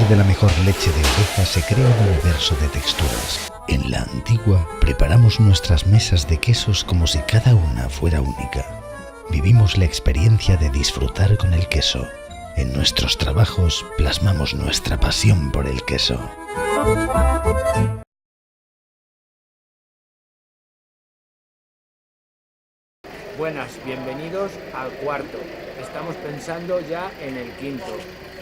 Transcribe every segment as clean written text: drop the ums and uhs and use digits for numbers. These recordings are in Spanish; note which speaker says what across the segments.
Speaker 1: de la mejor leche de oveja se crea un universo de texturas. En la Antigua preparamos nuestras mesas de quesos como si cada una fuera única. Vivimos la experiencia de disfrutar con el queso. En nuestros trabajos plasmamos nuestra pasión por el queso.
Speaker 2: Buenas, bienvenidos al cuarto. Estamos pensando ya en el quinto.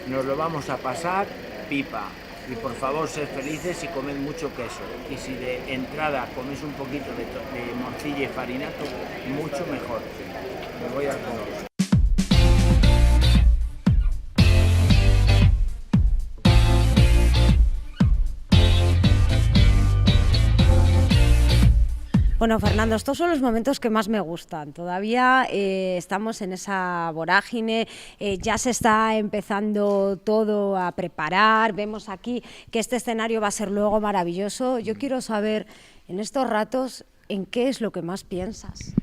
Speaker 2: Nos lo vamos a pasar pipa. Y por favor, sed felices y comed mucho queso. Y si de entrada coméis un poquito de morcilla y farinato, mucho mejor. Me voy al comer.
Speaker 3: Bueno, Fernando, estos son los momentos que más me gustan. Todavía estamos en esa vorágine, ya se está empezando todo a preparar, vemos aquí que este escenario va a ser luego maravilloso. Yo quiero saber, en estos ratos, ¿en qué es lo que más piensas?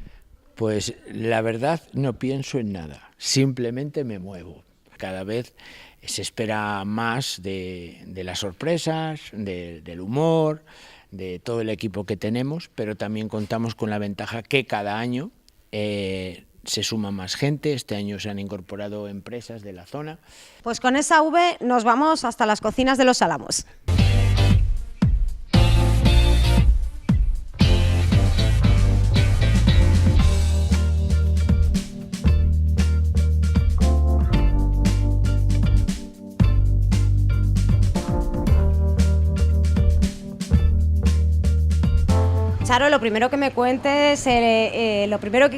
Speaker 2: Pues la verdad no pienso en nada, simplemente me muevo. Cada vez se espera más de las sorpresas, del humor, de todo el equipo que tenemos, pero también contamos con la ventaja que cada año se suma más gente. Este año se han incorporado empresas de la zona.
Speaker 3: Pues con esa V nos vamos hasta las cocinas de Los Álamos. Charo, lo primero que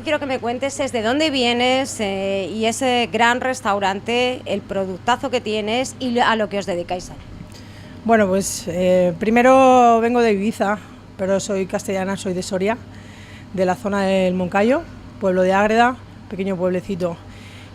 Speaker 3: quiero que me cuentes es de dónde vienes y ese gran restaurante, el productazo que tienes y a lo que os dedicáis.
Speaker 4: Bueno, pues primero vengo de Ibiza, pero soy castellana, soy de Soria, de la zona del Moncayo, pueblo de Ágreda, pequeño pueblecito.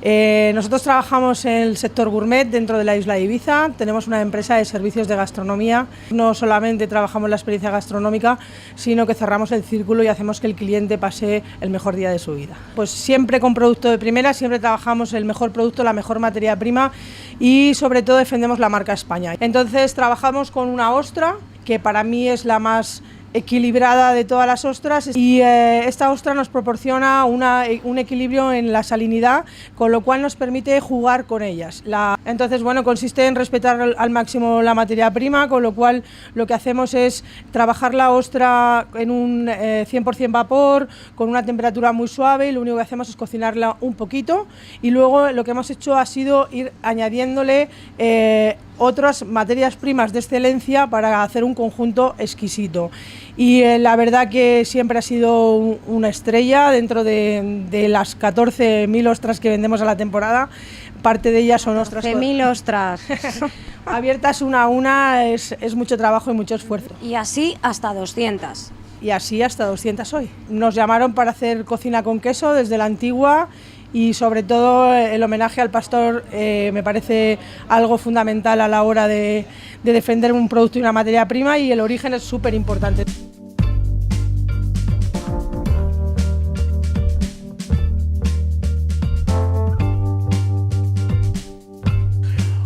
Speaker 4: Nosotros trabajamos en el sector gourmet dentro de la isla de Ibiza, tenemos una empresa de servicios de gastronomía, no solamente trabajamos la experiencia gastronómica, sino que cerramos el círculo y hacemos que el cliente pase el mejor día de su vida. Pues siempre con producto de primera, siempre trabajamos el mejor producto, la mejor materia prima y sobre todo defendemos la marca España. Entonces trabajamos con una ostra, que para mí es la más equilibrada de todas las ostras, y esta ostra nos proporciona un equilibrio en la salinidad, con lo cual nos permite jugar con ellas. Entonces, bueno, consiste en respetar al máximo la materia prima, con lo cual lo que hacemos es trabajar la ostra en un 100% vapor, con una temperatura muy suave, y lo único que hacemos es cocinarla un poquito, y luego lo que hemos hecho ha sido ir añadiéndole otras materias primas de excelencia para hacer un conjunto exquisito. Y la verdad que siempre ha sido una estrella dentro de las 14.000 ostras que vendemos a la temporada. Parte de ellas son ostras.
Speaker 3: 14.000 ostras.
Speaker 4: Abiertas una a una es mucho trabajo y mucho esfuerzo.
Speaker 3: Y así hasta 200.
Speaker 4: Y así hasta 200 hoy. Nos llamaron para hacer cocina con queso desde la Antigua, y sobre todo el homenaje al pastor me parece algo fundamental a la hora de defender un producto y una materia prima, y el origen es súper importante.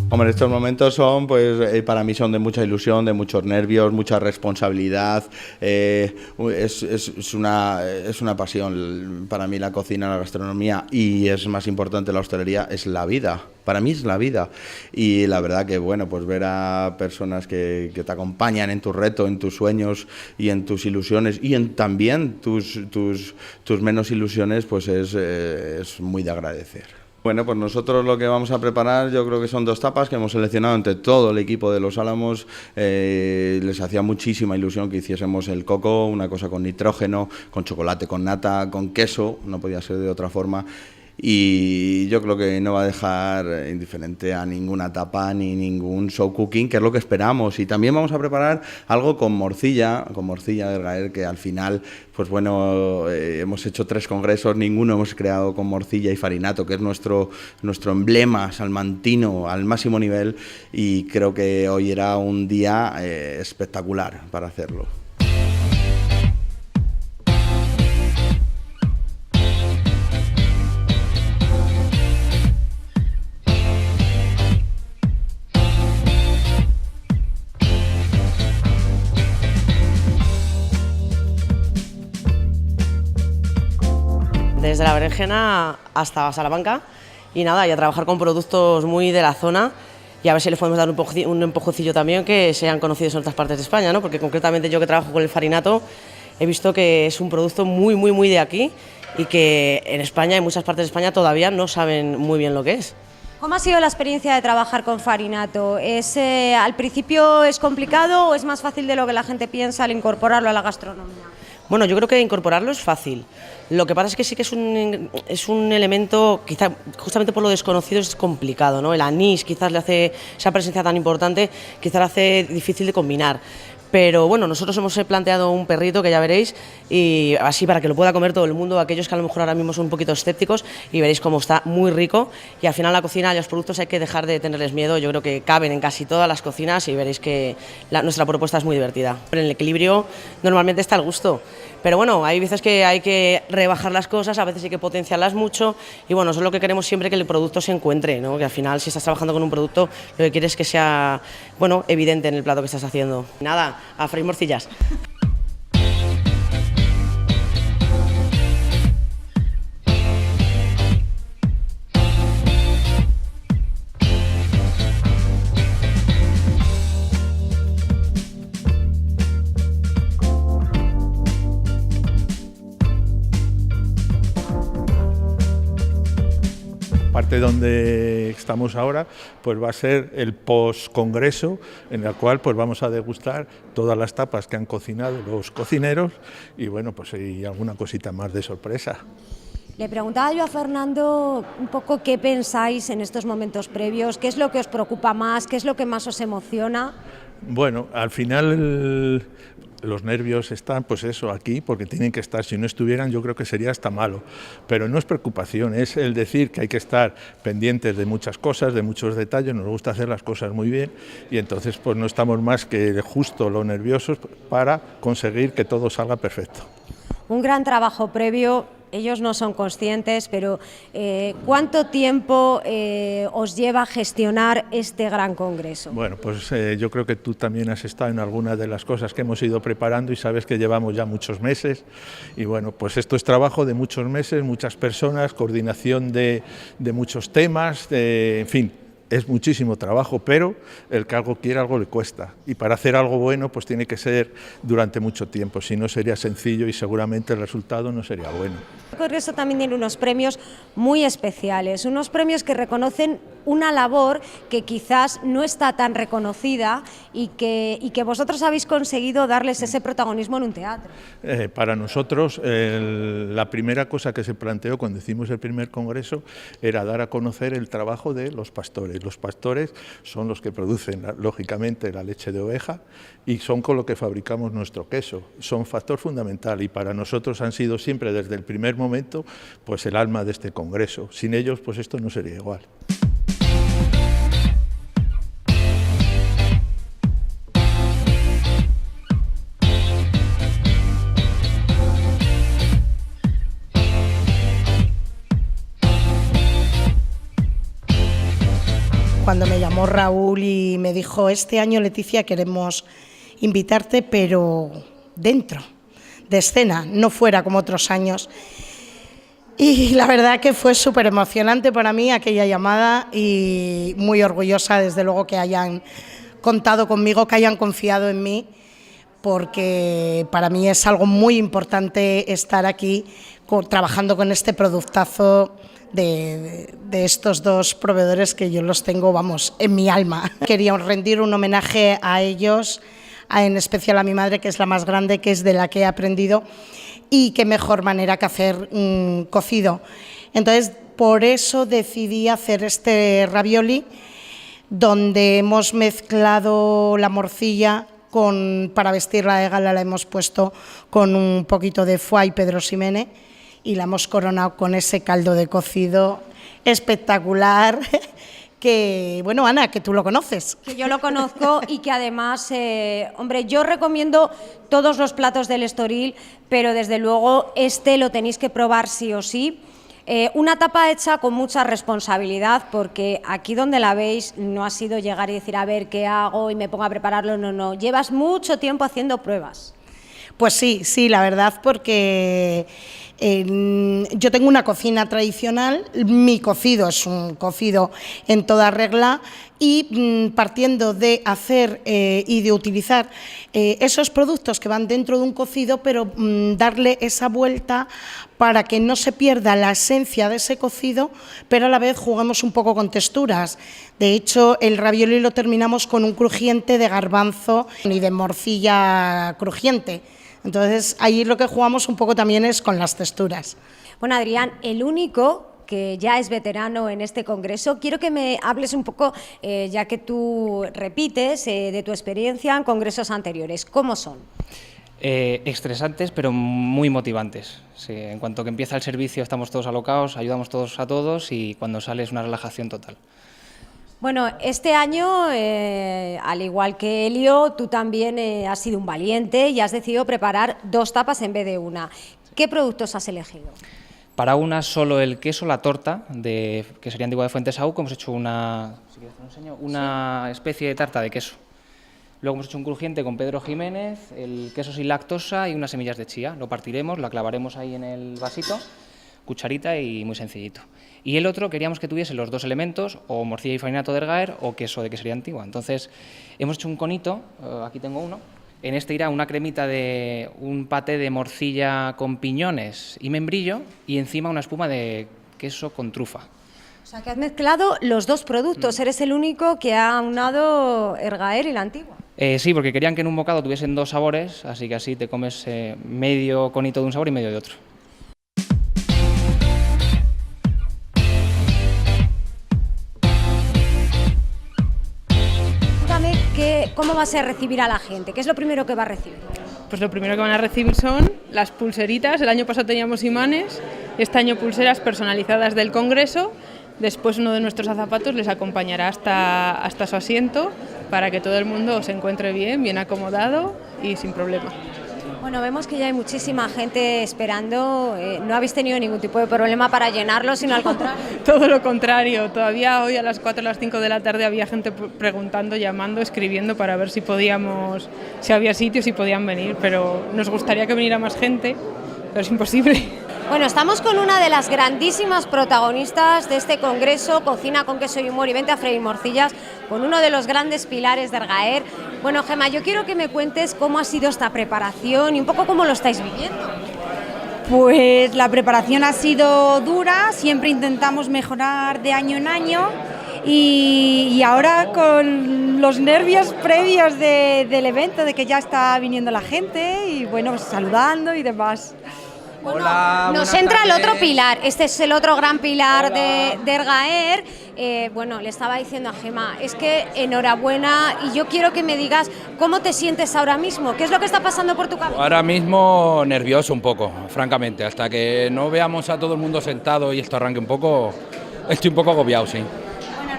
Speaker 5: Hombre, estos momentos son, pues, para mí son de mucha ilusión, de muchos nervios, mucha responsabilidad. Es una pasión para mí la cocina, la gastronomía, y es más importante la hostelería, es la vida. Para mí es la vida, y la verdad que, bueno, pues ver a personas que te acompañan en tu reto, en tus sueños y en tus ilusiones, y en también tus menos ilusiones, pues es muy de agradecer. Bueno, pues nosotros lo que vamos a preparar, yo creo que son 2 tapas que hemos seleccionado entre todo el equipo de Los Álamos. Les hacía muchísima ilusión que hiciésemos el coco, una cosa con nitrógeno, con chocolate, con nata, con queso, no podía ser de otra forma. Y yo creo que no va a dejar indiferente a ninguna tapa ni ningún show cooking, que es lo que esperamos. Y también vamos a preparar algo con morcilla del Gael, que al final, pues bueno, hemos hecho 3 congresos, ninguno hemos creado con morcilla y farinato, que es nuestro emblema salmantino al máximo nivel, y creo que hoy era un día espectacular para hacerlo.
Speaker 6: Beréjena hasta Salamanca y nada, y a trabajar con productos muy de la zona y a ver si les podemos dar un empujoncillo también que sean conocidos en otras partes de España, ¿no? Porque concretamente yo que trabajo con el farinato he visto que es un producto muy de aquí y que en España, en muchas partes de España todavía no saben muy bien lo que es.
Speaker 3: ¿Cómo ha sido la experiencia de trabajar con farinato? ¿Al principio es complicado o es más fácil de lo que la gente piensa al incorporarlo a la gastronomía?
Speaker 6: Bueno, yo creo que incorporarlo es fácil. Lo que pasa es que sí que es un elemento, quizá justamente por lo desconocido es complicado, ¿no? El anís quizás le hace, esa presencia tan importante, quizás le hace difícil de combinar. Pero bueno, nosotros hemos planteado un perrito que ya veréis y así para que lo pueda comer todo el mundo, aquellos que a lo mejor ahora mismo son un poquito escépticos, y veréis cómo está muy rico y al final la cocina y los productos hay que dejar de tenerles miedo, yo creo que caben en casi todas las cocinas y veréis que nuestra propuesta es muy divertida. En el equilibrio normalmente está el gusto, pero bueno, hay veces que hay que rebajar las cosas, a veces hay que potenciarlas mucho y bueno, eso es lo que queremos siempre, que el producto se encuentre, ¿no? Que al final si estás trabajando con un producto lo que quieres es que sea, bueno, evidente en el plato que estás haciendo. Nada, a freír morcillas.
Speaker 7: Parte donde estamos ahora pues va a ser el post-congreso, en el cual pues vamos a degustar todas las tapas que han cocinado los cocineros y bueno, pues hay alguna cosita más de sorpresa.
Speaker 3: Le preguntaba yo a Fernando un poco qué pensáis en estos momentos previos, qué es lo que os preocupa más, qué es lo que más os emociona.
Speaker 7: Bueno, al final los nervios están, pues eso, aquí, porque tienen que estar. Si no estuvieran, yo creo que sería hasta malo. Pero no es preocupación, es el decir que hay que estar pendientes de muchas cosas, de muchos detalles. Nos gusta hacer las cosas muy bien y entonces pues no estamos más que justo lo nerviosos para conseguir que todo salga perfecto.
Speaker 3: Un gran trabajo previo. Ellos no son conscientes, pero ¿cuánto tiempo os lleva a gestionar este gran congreso?
Speaker 7: Bueno, pues yo creo que tú también has estado en algunas de las cosas que hemos ido preparando y sabes que llevamos ya muchos meses y bueno, pues esto es trabajo de muchos meses, muchas personas, coordinación de muchos temas, en fin. Es muchísimo trabajo, pero el que algo quiere, algo le cuesta. Y para hacer algo bueno, pues tiene que ser durante mucho tiempo. Si no, sería sencillo y seguramente el resultado no sería bueno.
Speaker 3: El Congreso también tiene unos premios muy especiales, unos premios que reconocen una labor que quizás no está tan reconocida y que vosotros habéis conseguido darles ese protagonismo en un teatro.
Speaker 7: Para nosotros, la primera cosa que se planteó cuando hicimos el primer congreso era dar a conocer el trabajo de los pastores. Los pastores son los que producen, lógicamente, la leche de oveja y son con lo que fabricamos nuestro queso. Son factor fundamental y para nosotros han sido siempre, desde el primer momento, pues el alma de este congreso. Sin ellos, pues esto no sería igual.
Speaker 8: Cuando me llamó Raúl y me dijo, este año, Leticia, queremos invitarte, pero dentro de escena, no fuera como otros años. Y la verdad que fue súper emocionante para mí aquella llamada y muy orgullosa, desde luego, que hayan contado conmigo, que hayan confiado en mí, porque para mí es algo muy importante estar aquí trabajando con este productazo de estos dos proveedores que yo los tengo, vamos, en mi alma. Quería rendir un homenaje a ellos, en especial a mi madre, que es la más grande, que es de la que he aprendido, y qué mejor manera que hacer cocido. Entonces, por eso decidí hacer este ravioli, donde hemos mezclado la morcilla para vestirla de gala, la hemos puesto con un poquito de foie y Pedro Ximénez, y la hemos coronado con ese caldo de cocido espectacular, que, bueno, Ana, que tú lo conoces.
Speaker 3: Que yo lo conozco y que además, hombre, yo recomiendo todos los platos del Estoril, pero desde luego este lo tenéis que probar sí o sí. Una tapa hecha con mucha responsabilidad, porque aquí donde la veis no ha sido llegar y decir a ver qué hago y me pongo a prepararlo, no, llevas mucho tiempo haciendo pruebas.
Speaker 8: Pues sí, la verdad, porque yo tengo una cocina tradicional, mi cocido es un cocido en toda regla y partiendo de hacer y de utilizar esos productos que van dentro de un cocido, pero darle esa vuelta para que no se pierda la esencia de ese cocido, pero a la vez juguemos un poco con texturas. De hecho, el ravioli lo terminamos con un crujiente de garbanzo y de morcilla crujiente. Entonces, ahí lo que jugamos un poco también es con las texturas.
Speaker 3: Bueno, Adrián, el único que ya es veterano en este congreso, quiero que me hables un poco, ya que tú repites, de tu experiencia en congresos anteriores. ¿Cómo son?
Speaker 9: Estresantes, pero muy motivantes. Sí, en cuanto que empieza el servicio estamos todos alocados, ayudamos todos a todos y cuando sale es una relajación total.
Speaker 3: Bueno, este año, al igual que Elio, tú también has sido un valiente y has decidido preparar 2 tapas en vez de una. ¿Qué productos has elegido?
Speaker 9: Para una solo el queso, la torta, que sería antigua de Fuentesauco, hemos hecho una especie de tarta de queso. Luego hemos hecho un crujiente con Pedro Jiménez, el queso sin lactosa y unas semillas de chía. Lo partiremos, lo clavaremos ahí en el vasito, cucharita y muy sencillito. Y el otro queríamos que tuviese los 2 elementos, o morcilla y fainato de Ergaer o queso de quesería antigua. Entonces hemos hecho un conito, aquí tengo uno. En este irá una cremita de un paté de morcilla con piñones y membrillo y encima una espuma de queso con trufa.
Speaker 3: O sea, que has mezclado los 2 productos. Eres el único que ha aunado Ergaer y la antigua.
Speaker 9: Sí, porque querían que en un bocado tuviesen 2 sabores, así que así te comes medio conito de un sabor y medio de otro.
Speaker 3: ¿Cómo vas a recibir a la gente? ¿Qué es lo primero que va a recibir?
Speaker 10: Pues lo primero que van a recibir son las pulseritas. El año pasado teníamos imanes, este año pulseras personalizadas del Congreso. Después uno de nuestros azafatos les acompañará hasta su asiento para que todo el mundo se encuentre bien acomodado y sin problema.
Speaker 3: Bueno, vemos que ya hay muchísima gente esperando, no habéis tenido ningún tipo de problema para llenarlo, sino al contrario.
Speaker 10: Todo lo contrario, todavía hoy a las 4 o las 5 de la tarde había gente preguntando, llamando, escribiendo para ver si había sitios, si podían venir, pero nos gustaría que viniera más gente, pero es imposible.
Speaker 3: Bueno, estamos con una de las grandísimas protagonistas de este congreso, Cocina con Queso y Humor y Vente a Freír Morcillas, con uno de los grandes pilares de Ergaer. Bueno, Gemma, yo quiero que me cuentes cómo ha sido esta preparación y un poco cómo lo estáis viviendo.
Speaker 11: Pues la preparación ha sido dura, siempre intentamos mejorar de año en año y ahora con los nervios previos del evento, de que ya está viniendo la gente y bueno, pues saludando y demás.
Speaker 3: Bueno, nos entra el otro pilar, este es el otro gran pilar de Ergaer. Bueno, le estaba diciendo a Gemma, es que enhorabuena y yo quiero que me digas cómo te sientes ahora mismo, qué es lo que está pasando por tu cabeza.
Speaker 12: Ahora mismo nervioso un poco, francamente, hasta que no veamos a todo el mundo sentado y esto arranque un poco, estoy un poco agobiado, sí.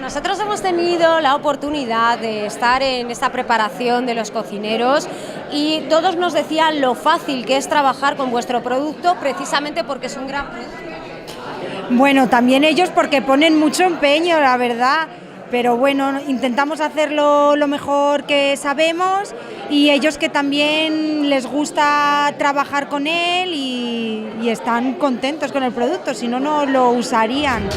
Speaker 3: Nosotros hemos tenido la oportunidad de estar en esta preparación de los cocineros y todos nos decían lo fácil que es trabajar con vuestro producto precisamente porque es un gran producto.
Speaker 11: Bueno, también ellos porque ponen mucho empeño, la verdad, pero bueno, intentamos hacerlo lo mejor que sabemos y ellos que también les gusta trabajar con él y están contentos con el producto, si no, no lo usarían.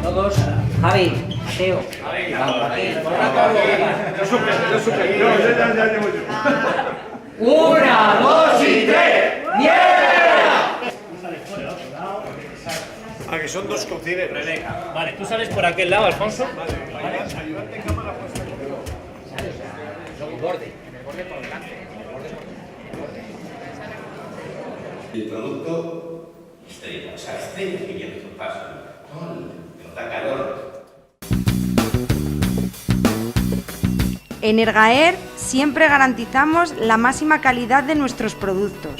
Speaker 13: Todos, Javi, Mateo. Una, dos y tres. ¡Mierda!
Speaker 14: Ah, que son 2 cocineros. Vale, tú sales por aquel lado, Alfonso. Vale. Ayudante en cámara puesta.
Speaker 13: En el borde por delante.
Speaker 15: El producto estrella, o sea, estrella que viene su paso. Que nos da calor.
Speaker 11: En Ergaer siempre garantizamos la máxima calidad de nuestros productos.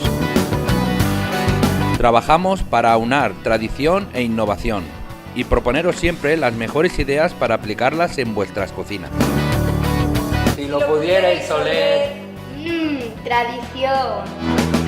Speaker 12: Trabajamos para aunar tradición e innovación y proponeros siempre las mejores ideas para aplicarlas en vuestras cocinas.
Speaker 16: Si lo pudierais oler.
Speaker 17: Tradición.